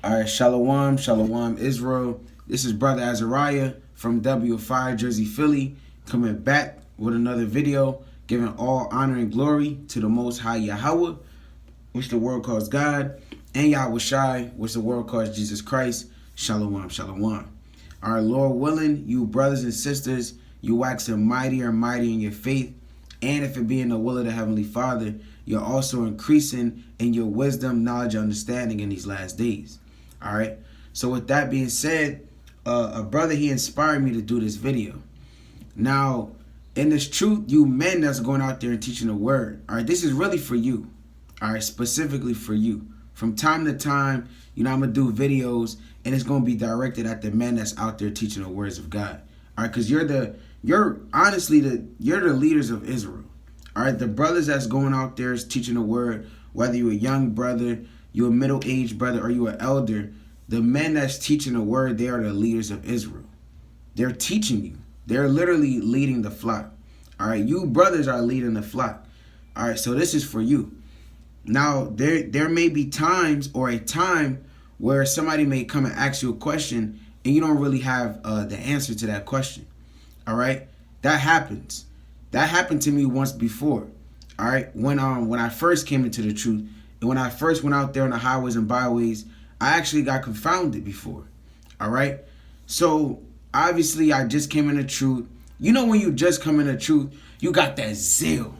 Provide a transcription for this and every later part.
All right, Shalom, Shalom, Israel. This is Brother Azariah from W5 Jersey, Philly, coming back with another video, giving all honor and glory to the Most High Yahawah, which the world calls God, and Yahweh, which the world calls Jesus Christ. Shalom, Shalom. All right, Lord willing, you brothers and sisters, you waxing mightier and mightier in your faith, and if it be in the will of the Heavenly Father, you're also increasing in your wisdom, knowledge, and understanding in these last days. All right. So with that being said, a brother, he inspired me to do this video. Now, in this truth, you men that's going out there and teaching the word, all right, this is really for you. All right, specifically for you. From time to time, I'm going to do videos, and it's going to be directed at the men that's out there teaching the words of God. All right, because you're the leaders of Israel. All right, the brothers that's going out there is teaching the word, whether you're a young brother, you're a middle-aged brother, or you're an elder, the men that's teaching the word, they are the leaders of Israel. They're teaching you. They're literally leading the flock. All right, you brothers are leading the flock. All right, so this is for you. Now, there may be times or a time where somebody may come and ask you a question and you don't really have the answer to that question. All right, that happens. That happened to me once before. All right, when I first came into the truth, and when I first went out there on the highways and byways, I actually got confounded before. All right, so obviously I just came in the truth. You know, when you just come in the truth, you got that zeal.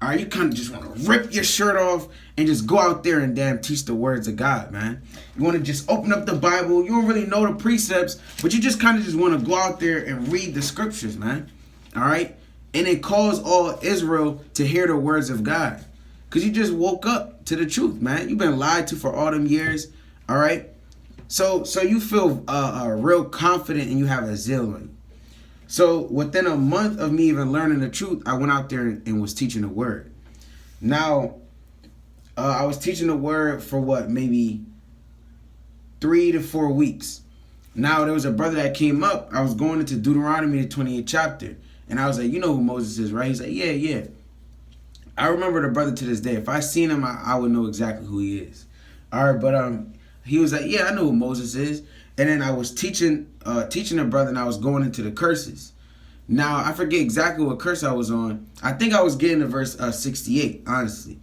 All right, you kind of just want to rip your shirt off and just go out there and damn teach the words of God, man. You want to just open up the Bible. You don't really know the precepts, but you just kind of just want to go out there and read the scriptures, man. All right, and it calls all Israel to hear the words of God. Because you just woke up to the truth, man. You've been lied to for all them years, all right? So you feel real confident and you have a zeal in you. So within a month of me even learning the truth, I went out there and was teaching the word. Now, I was teaching the word for maybe 3 to 4 weeks. Now, there was a brother that came up. I was going into Deuteronomy, the 28th chapter. And I was like, you know who Moses is, right? He's like, yeah. I remember the brother to this day. If I seen him, I would know exactly who he is. All right, but he was like, yeah, I know who Moses is. And then I was teaching the brother, and I was going into the curses. Now, I forget exactly what curse I was on. I think I was getting to verse 68, honestly.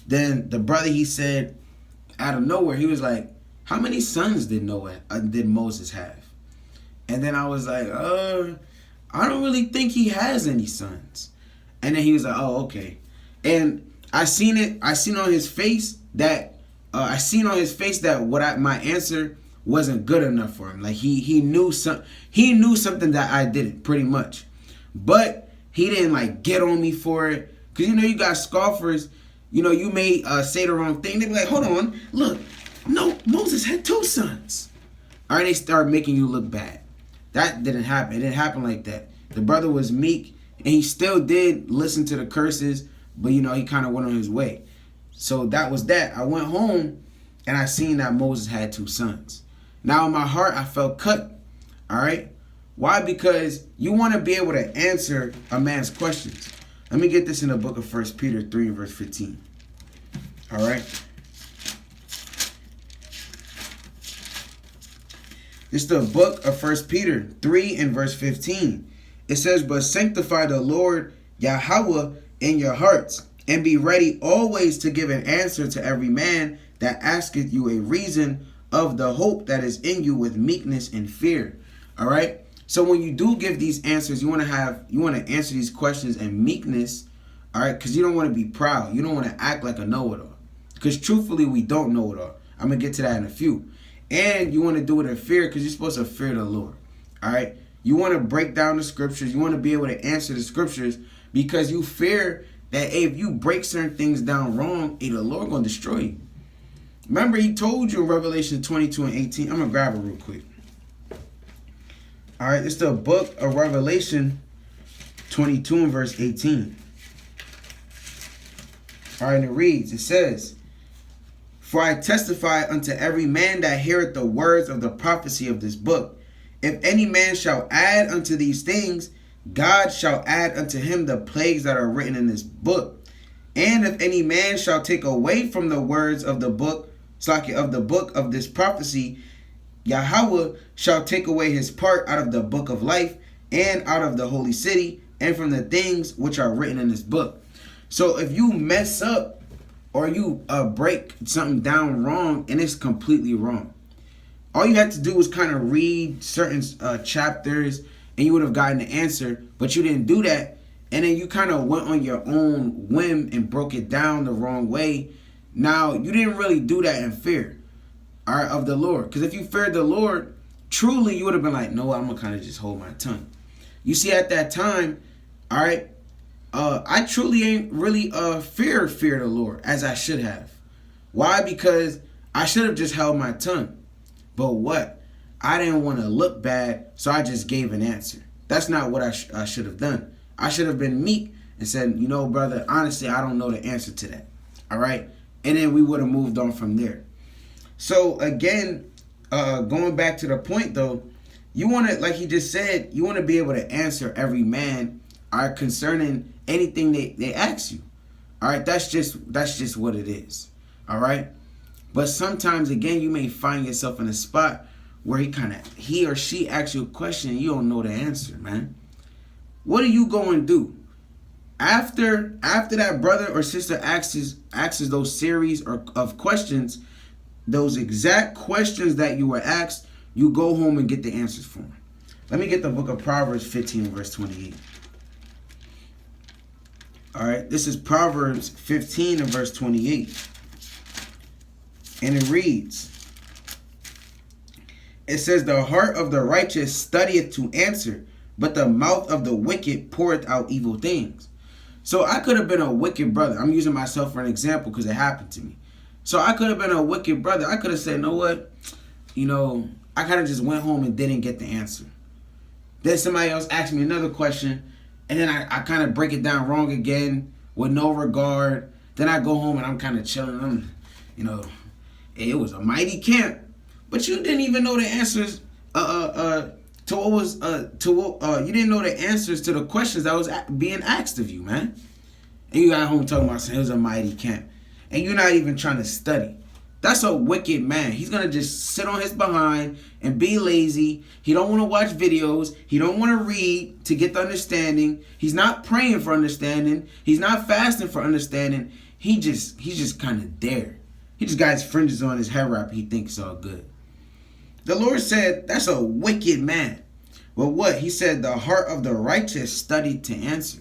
Then the brother, he said, out of nowhere, he was like, how many sons did Moses have? And then I was like, I don't really think he has any sons. And then he was like, oh, okay. And I seen on his face that my answer wasn't good enough for him. Like he knew something that I didn't, pretty much. But he didn't like get on me for it. Cause you got scoffers, you may say the wrong thing. They be like, hold on, look, no, Moses had 2 sons. All right, they start making you look bad. That didn't happen. It didn't happen like that. The brother was meek and he still did listen to the curses. But, he kind of went on his way. So that was that. I went home and I seen that Moses had 2 sons. Now in my heart, I felt cut. All right. Why? Because you want to be able to answer a man's questions. Let me get this in the book of 1 Peter 3 and verse 15. All right. It's the book of 1 Peter 3 and verse 15. It says, but sanctify the Lord Yahawah in your hearts, and be ready always to give an answer to every man that asketh you a reason of the hope that is in you with meekness and fear. All right. So when you do give these answers, you want to answer these questions in meekness. All right, because you don't want to be proud. You don't want to act like a know-it-all. Because truthfully, we don't know it all. I'm gonna get to that in a few. And you want to do it in fear because you're supposed to fear the Lord. All right. You want to break down the scriptures. You want to be able to answer the scriptures. Because you fear that if you break certain things down wrong, the Lord going to destroy you. Remember, he told you in Revelation 22 and 18. I'm going to grab it real quick. All right, it's the book of Revelation 22 and verse 18. All right, and it reads, it says, for I testify unto every man that heareth the words of the prophecy of this book. If any man shall add unto these things, God shall add unto him the plagues that are written in this book. And if any man shall take away from the words of the book, of the book of this prophecy, Yahawah shall take away his part out of the book of life and out of the holy city and from the things which are written in this book. So if you mess up or you break something down wrong and it's completely wrong, all you had to do was kind of read certain chapters and you would have gotten the answer, but you didn't do that. And then you kind of went on your own whim and broke it down the wrong way. Now, you didn't really do that in fear, all right, of the Lord. Because if you feared the Lord, truly, you would have been like, no, I'm going to kind of just hold my tongue. You see, at that time, all right, I truly ain't really fear the Lord as I should have. Why? Because I should have just held my tongue. But what? I didn't want to look bad, so I just gave an answer. That's not what I should have done. I should have been meek and said, you know, brother, honestly, I don't know the answer to that. All right? And then we would have moved on from there. So, again, going back to the point, though, you want to, like he just said, you want to be able to answer every man concerning anything they ask you. All right? That's just what it is. All right? But sometimes, again, you may find yourself in a spot where he or she asks you a question and you don't know the answer, man. What are you going to do? After that brother or sister asks those series of questions, those exact questions that you were asked, you go home and get the answers for them. Let me get the book of Proverbs 15, verse 28. All right, this is Proverbs 15 and verse 28. And it reads, it says, the heart of the righteous studieth to answer, but the mouth of the wicked poureth out evil things. So I could have been a wicked brother. I'm using myself for an example because it happened to me. So I could have been a wicked brother. I could have said, you know what? You know, I kind of just went home and didn't get the answer. Then somebody else asked me another question, and then I kind of break it down wrong again with no regard. Then I go home and I'm kind of chilling. It was a mighty camp. But you didn't even know the answers to what was you didn't know the answers to the questions that was being asked of you, man. And you got home talking about saying it was a mighty camp, and you're not even trying to study. That's a wicked man. He's gonna just sit on his behind and be lazy. He don't want to watch videos. He don't want to read to get the understanding. He's not praying for understanding. He's not fasting for understanding. He's just kind of there. He just got his fringes on his hair wrap. He thinks it's all good. The Lord said, that's a wicked man. Well, what? He said, the heart of the righteous studied to answer.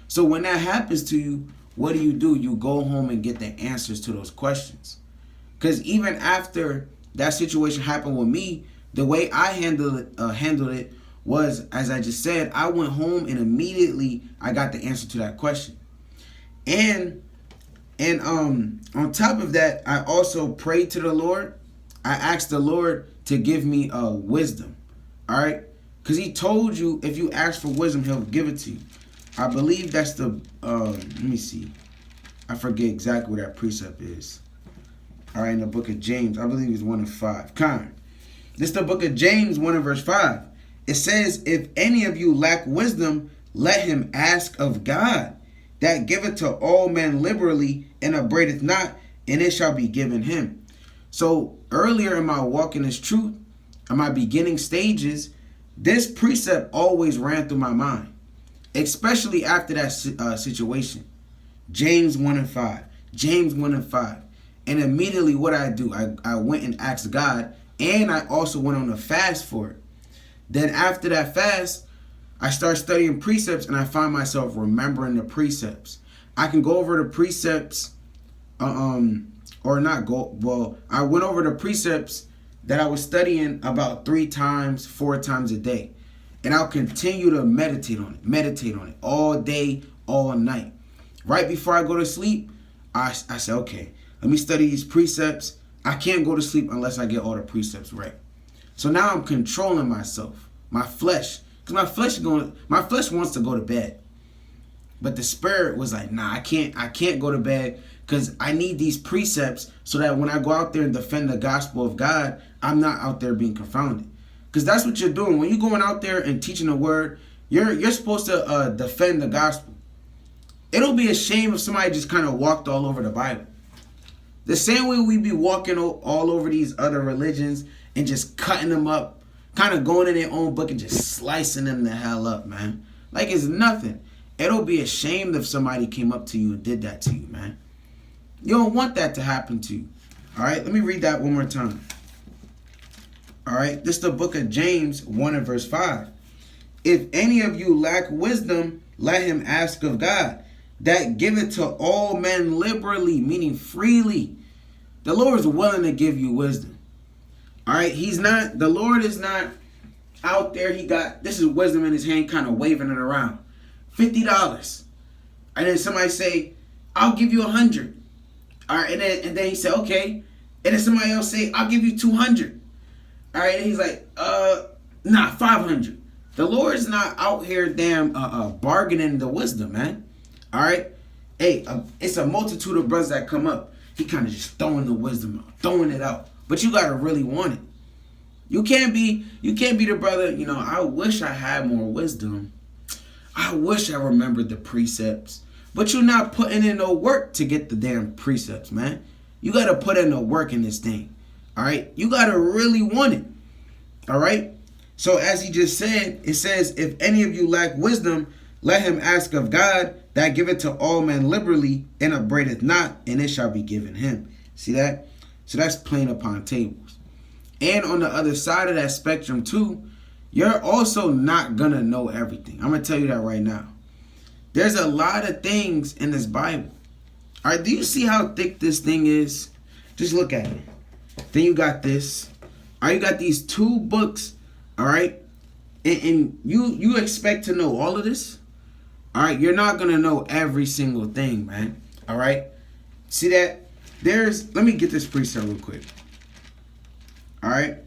So when that happens to you, what do? You go home and get the answers to those questions. Because even after that situation happened with me, the way I handled it was, as I just said, I went home and immediately I got the answer to that question. And on top of that, I also prayed to the Lord. I asked the Lord to give me wisdom, all right? Because he told you if you ask for wisdom, he'll give it to you. I believe that's the, let me see. I forget exactly where that precept is. All right, in the book of James, I believe it's 1 and 5. This is the book of James 1 and verse 5. It says, if any of you lack wisdom, let him ask of God, that giveth to all men liberally and upbraideth not, and it shall be given him. So earlier in my walk in this truth, in my beginning stages, this precept always ran through my mind, especially after that situation. James 1 and 5. James 1 and 5. And immediately what I do, I went and asked God, and I also went on a fast for it. Then after that fast, I start studying precepts, and I find myself remembering the precepts. I can go over the precepts, or not go. Well, I went over the precepts that I was studying about 3 times, 4 times a day, and I'll continue to meditate on it all day, all night. Right before I go to sleep, I say, okay, let me study these precepts. I can't go to sleep unless I get all the precepts right. So now I'm controlling myself, my flesh. Because my flesh wants to go to bed. But the spirit was like, nah, I can't go to bed because I need these precepts so that when I go out there and defend the gospel of God, I'm not out there being confounded. Because that's what you're doing. When you're going out there and teaching the word, you're supposed to defend the gospel. It'll be a shame if somebody just kind of walked all over the Bible. The same way we be walking all over these other religions and just cutting them up, kind of going in their own book and just slicing them the hell up, man. Like it's nothing. It'll be ashamed if somebody came up to you and did that to you, man. You don't want that to happen to you. All right, let me read that one more time. All right, this is the book of James 1 and verse 5. If any of you lack wisdom, let him ask of God, that giveth to all men liberally, meaning freely. The Lord is willing to give you wisdom. All right, the Lord is not out there. This is wisdom in his hand, kind of waving it around. $50. And then somebody say, I'll give you 100. All right, and then he said, okay. And then somebody else say, I'll give you 200. All right, and he's like, 500. The Lord's not out here bargaining the wisdom, man. All right? Hey, it's a multitude of brothers that come up. He kind of just throwing the wisdom out, throwing it out. But you got to really want it. You can't be the brother, I wish I had more wisdom. I wish I remembered the precepts. But you're not putting in no work to get the damn precepts, man. You got to put in the work in this thing. All right? You got to really want it. All right? So as he just said, it says, if any of you lack wisdom, let him ask of God, that giveth to all men liberally, and upbraideth not, and it shall be given him. See that? So that's plain upon tables. And on the other side of that spectrum too, you're also not going to know everything. I'm going to tell you that right now. There's a lot of things in this Bible. All right, do you see how thick this thing is? Just look at it. Then you got this. All right, you got these 2 books. All right, and you expect to know all of this? All right, you're not going to know every single thing, man. All right, see that? Let me get this precept real quick. All right,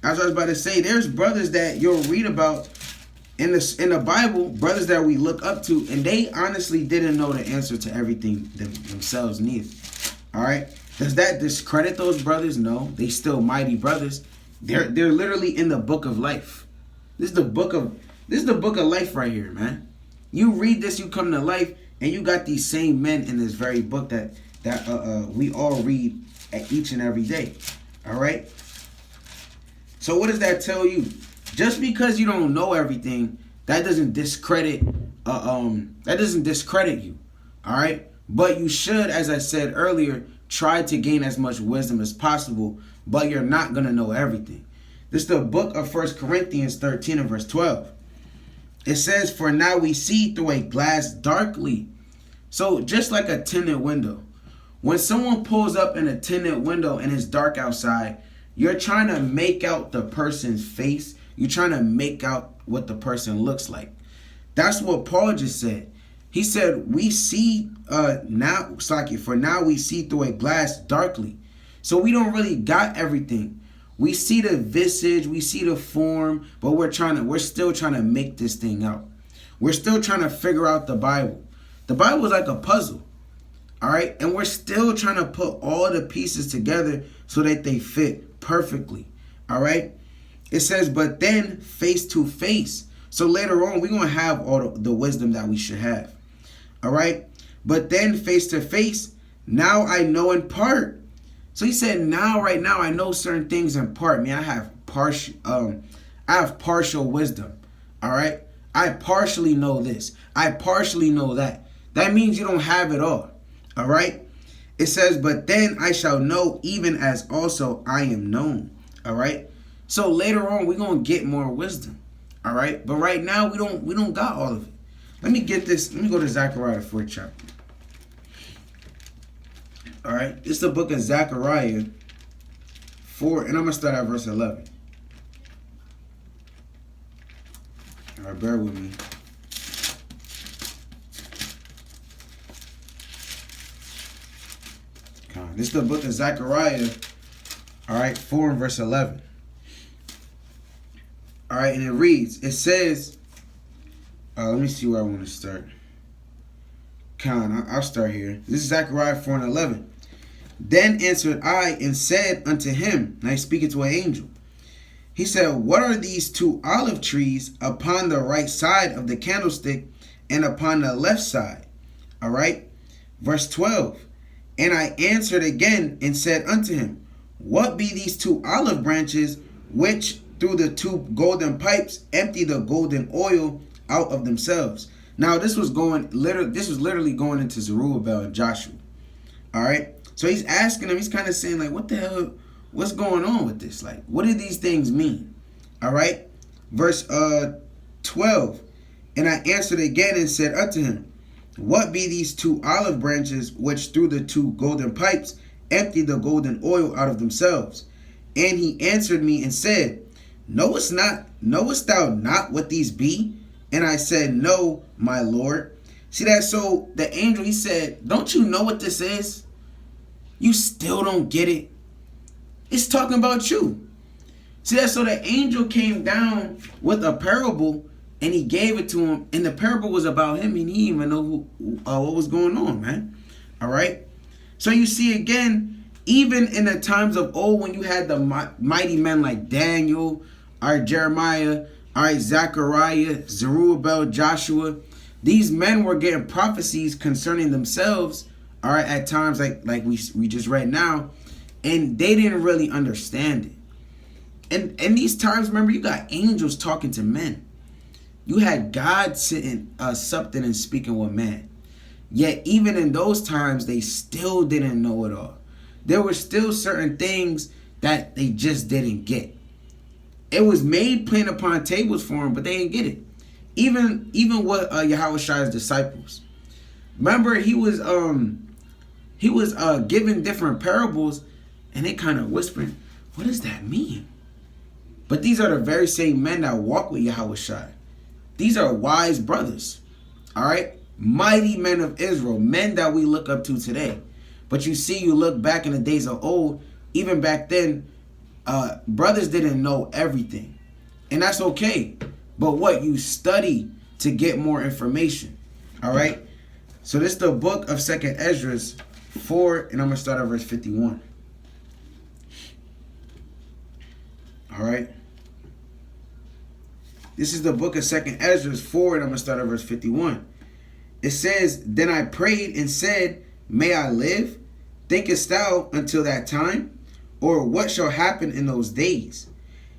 as I was about to say, there's brothers that you'll read about in the Bible, brothers that we look up to, and they honestly didn't know the answer to everything themselves neither. All right, does that discredit those brothers? No, they still mighty brothers. They're literally in the book of life. This is the book of life right here, man. You read this, you come to life, and you got these same men in this very book that we all read at each and every day. All right. So what does that tell you? Just because you don't know everything, that doesn't discredit you. All right. But you should, as I said earlier, try to gain as much wisdom as possible. But you're not going to know everything. This is the book of 1 Corinthians 13 and verse 12. It says, for now we see through a glass darkly. So just like a tinted window. When someone pulls up in a tinted window and it's dark outside, you're trying to make out the person's face. You're trying to make out what the person looks like. That's what Paul just said. He said, we see now, for now we see through a glass darkly. So we don't really got everything. We see the visage, we see the form, but we're still trying to make this thing out. We're still trying to figure out the Bible. The Bible is like a puzzle. All right? And we're still trying to put all the pieces together so that they fit perfectly. All right? It says, but then face to face. So later on, we're going to have all the wisdom that we should have. All right? But then face to face, now I know in part. So he said, right now, I know certain things in part. I have partial wisdom. All right. I partially know this. I partially know that. That means you don't have it all. All right. It says, but then I shall know even as also I am known. All right. So later on, we're going to get more wisdom. All right. But right now, we don't got all of it. Let me get this. Let me go to Zechariah 4 chapter. All right, this is the book of Zechariah 4, and I'm going to start at verse 11. All right, bear with me. Come on. This is the book of Zechariah, all right, 4 and verse 11. All right, and it reads, it says, let me see where I want to start. I'll start here. This is Zechariah 4 and 11. Then answered I and said unto him, and I speak it to an angel. He said, what are these 2 olive trees upon the right side of the candlestick and upon the left side? All right. Verse 12. And I answered again and said unto him, what be these 2 olive branches which through the 2 golden pipes empty the golden oil out of themselves? Now this was literally going into Zerubbabel and Joshua. All right. So he's asking him, he's kind of saying like, what the hell, what's going on with this? Like, what do these things mean? All right. Verse 12. And I answered again and said unto him, what be these 2 olive branches which through the 2 golden pipes empty the golden oil out of themselves? And he answered me and said, knowest thou not what these be? And I said, no, my Lord. See that? So the angel, he said, don't you know what this is? You still don't get it? It's talking about you. See that? So the angel came down with a parable and he gave it to him. And the parable was about him. And he didn't even know what was going on, man. All right. So you see again, even in the times of old, when you had the mighty men like Daniel, all right, Jeremiah, all right, Zechariah, Zerubbabel, Joshua, these men were getting prophecies concerning themselves, all right, at times like we just read now, and they didn't really understand it. And in these times, remember, you got angels talking to men. You had God sitting, supping and speaking with man. Yet even in those times, they still didn't know it all. There were still certain things that they just didn't get. It was made plain upon tables for them, but they didn't get it. Even what Yahawah's disciples. Remember, he was giving different parables, and they kind of whispering, what does that mean? But these are the very same men that walk with Yahawah. These are wise brothers. All right? Mighty men of Israel. Men that we look up to today. But you see, you look back in the days of old, even back then, brothers didn't know everything. And that's okay. But what? You study to get more information. All right? So this is the book of 2nd Ezra 4, and I'm going to start at verse 51. All right? This is the book of 2nd Ezra 4, and I'm going to start at verse 51. It says, then I prayed and said, may I live? Thinkest thou until that time? Or what shall happen in those days?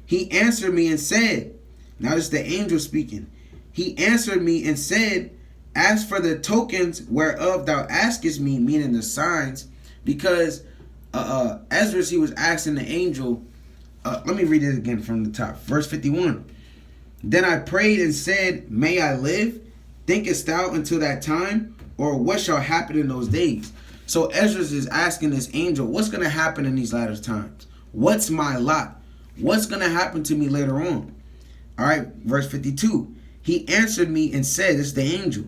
He answered me and said, now this is the angel speaking. He answered me and said, as for the tokens whereof thou askest me, meaning the signs, because Ezra, he was asking the angel, let me read it again from the top. Verse 51. Then I prayed and said, may I live? Thinkest thou until that time? Or what shall happen in those days? So Ezra is asking this angel, what's going to happen in these latter times? What's my lot? What's going to happen to me later on? All right, verse 52. He answered me and said, this is the angel.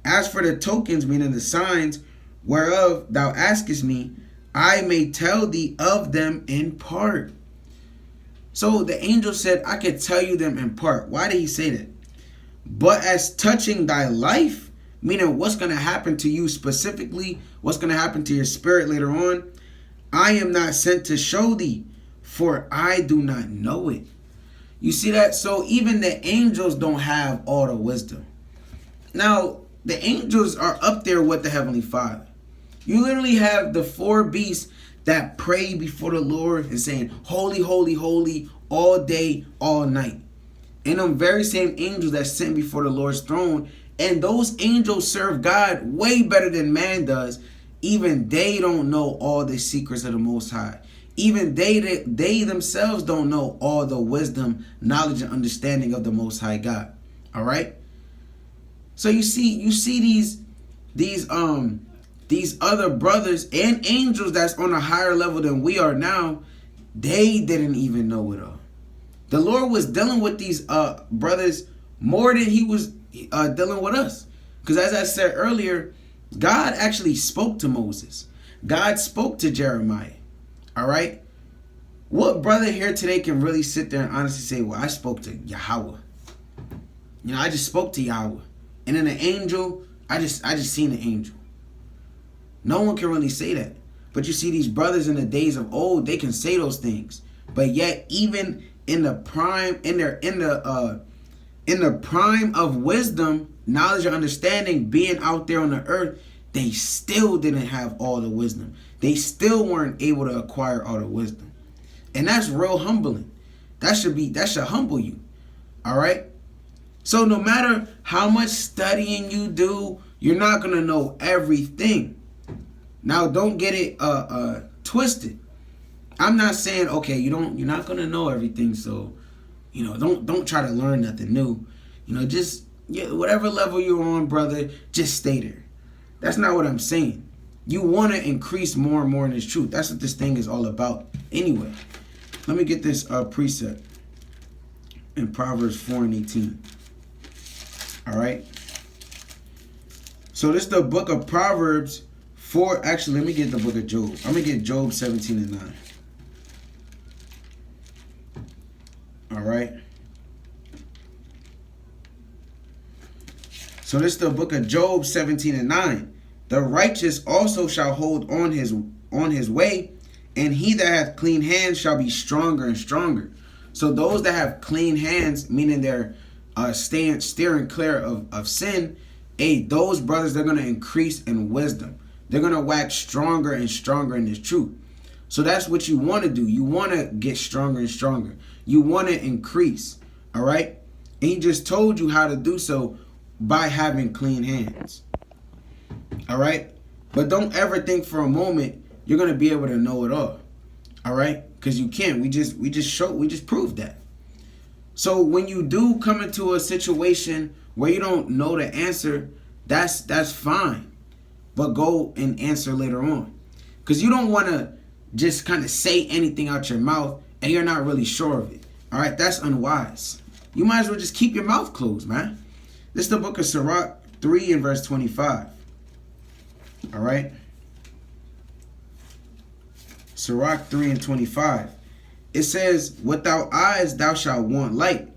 As for the tokens, meaning the signs, whereof thou askest me, I may tell thee of them in part. So the angel said, I could tell you them in part. Why did he say that? But as touching thy life, meaning what's going to happen to you specifically, what's going to happen to your spirit later on, I am not sent to show thee, for I do not know it. You see that? So even the angels don't have all the wisdom. Now, the angels are up there with the Heavenly Father. You literally have the 4 beasts that pray before the Lord and saying, holy, holy, holy, all day, all night. And them very same angels that sit before the Lord's throne. And those angels serve God way better than man does. Even they don't know all the secrets of the Most High. Even they themselves don't know all the wisdom, knowledge, and understanding of the Most High God. All right. So you see these other brothers and angels that's on a higher level than we are now. They didn't even know it all. The Lord was dealing with these brothers more than he was dealing with us. Because as I said earlier, God actually spoke to Moses. God spoke to Jeremiah. All right? What brother here today can really sit there and honestly say, well, I spoke to Yahawah. You know, I just spoke to Yahawah. And then the angel, I just seen the angel. No one can really say that. But you see these brothers in the days of old, they can say those things. But yet, even in the prime, in the prime of wisdom, knowledge, and understanding, being out there on the earth, they still didn't have all the wisdom. They still weren't able to acquire all the wisdom. And that's real humbling. That should humble you. All right? So no matter how much studying you do, you're not going to know everything. Now, don't get it twisted. I'm not saying, okay, you're not going to know everything, so don't try to learn nothing new. Just whatever level you're on, brother, just stay there. That's not what I'm saying. You want to increase more and more in this truth. That's what this thing is all about. Anyway, let me get this precept in Proverbs 4:18. All right. So this is the book of Proverbs 4. Actually, let me get the book of Job. I'm going to get Job 17:9. All right. So this is the book of Job 17:9. The righteous also shall hold on his way, and he that hath clean hands shall be stronger and stronger. So those that have clean hands, meaning they're steering clear of sin, those brothers, they're going to increase in wisdom. They're going to wax stronger and stronger in this truth. So that's what you want to do. You want to get stronger and stronger. You want to increase. All right? And he just told you how to do so by having clean hands. All right? But don't ever think for a moment you're going to be able to know it all. All right? Because you can't. We just proved that. So when you do come into a situation where you don't know the answer, that's fine. But go and answer later on. Because you don't want to just kind of say anything out your mouth and you're not really sure of it. All right? That's unwise. You might as well just keep your mouth closed, man. This is the book of Sirach 3 and verse 25. All right? Sirach 3 and 25. It says, without eyes thou shalt want light.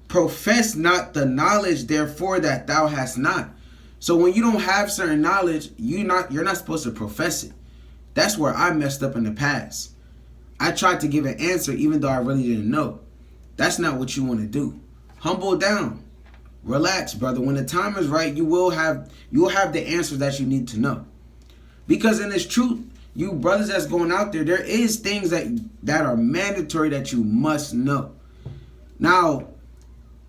Profess not the knowledge, therefore, that thou hast not. So when you don't have certain knowledge, you're not supposed to profess it. That's where I messed up in the past. I tried to give an answer even though I really didn't know. That's not what you want to do. Humble down. Relax, brother. When the time is right, you will have the answers that you need to know. Because in this truth, you brothers that's going out there is things that are mandatory that you must know. Now,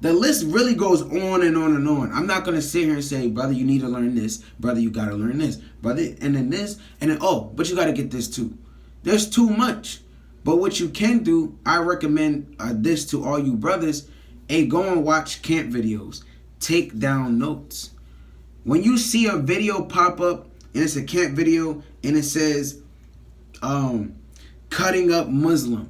the list really goes on and on and on. I'm not going to sit here and say, brother, you need to learn this. Brother, you got to learn this. Brother, and then this. And then, but you got to get this too. There's too much. But what you can do, I recommend this to all you brothers. Go and watch camp videos. Take down notes. When you see a video pop up, and it's a camp video, and it says, cutting up Muslim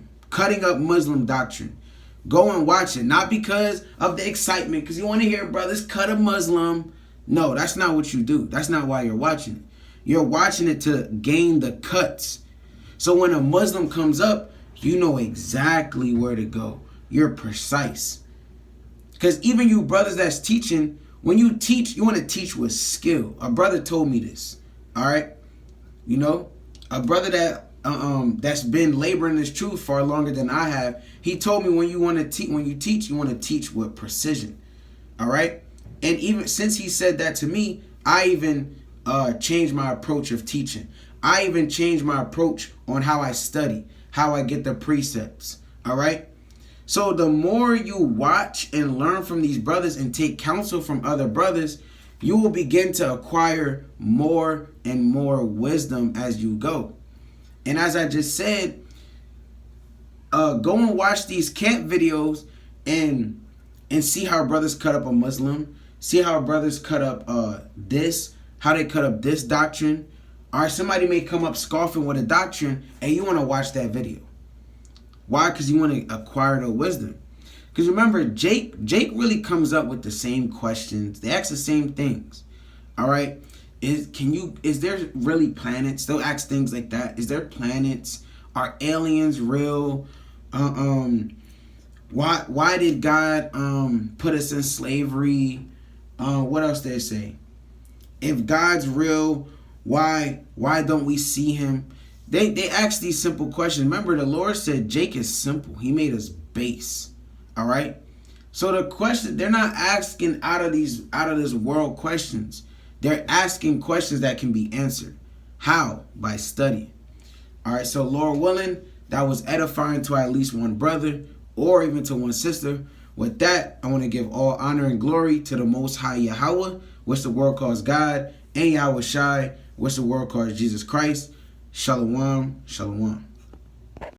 doctrine. Go and watch it. Not because of the excitement, because you want to hear brothers cut a Muslim. No, that's not what you do. That's not why you're watching it. You're watching it to gain the cuts. So when a Muslim comes up, you know exactly where to go. You're precise. Because even you brothers that's teaching, when you teach, you want to teach with skill. A brother told me this. All right? A brother that that's been laboring this truth far longer than I have. He told me when you teach, you want to teach with precision. All right? And even since he said that to me, I even changed my approach of teaching. I even changed my approach on how I study, how I get the precepts. All right? So the more you watch and learn from these brothers and take counsel from other brothers, you will begin to acquire more and more wisdom as you go. And as I just said, go and watch these camp videos and see how brothers cut up a Muslim. See how brothers cut up how they cut up this doctrine. All right, somebody may come up scoffing with a doctrine and you want to watch that video. Why? Because you want to acquire the wisdom. Because remember, Jake really comes up with the same questions. They ask the same things. All right. Is there really planets? They'll ask things like that. Is there planets? Are aliens real? Why did God put us in slavery? What else did they say? If God's real, why don't we see him? They ask these simple questions. Remember, the Lord said Jake is simple. He made us base. All right. So the question, they're not asking out of this world questions. They're asking questions that can be answered. How? By study. All right, so Lord willing, that was edifying to at least one brother or even to one sister. With that, I want to give all honor and glory to the Most High Yahawah, which the world calls God, and Yahweh Shai, which the world calls Jesus Christ. Shalom, shalom.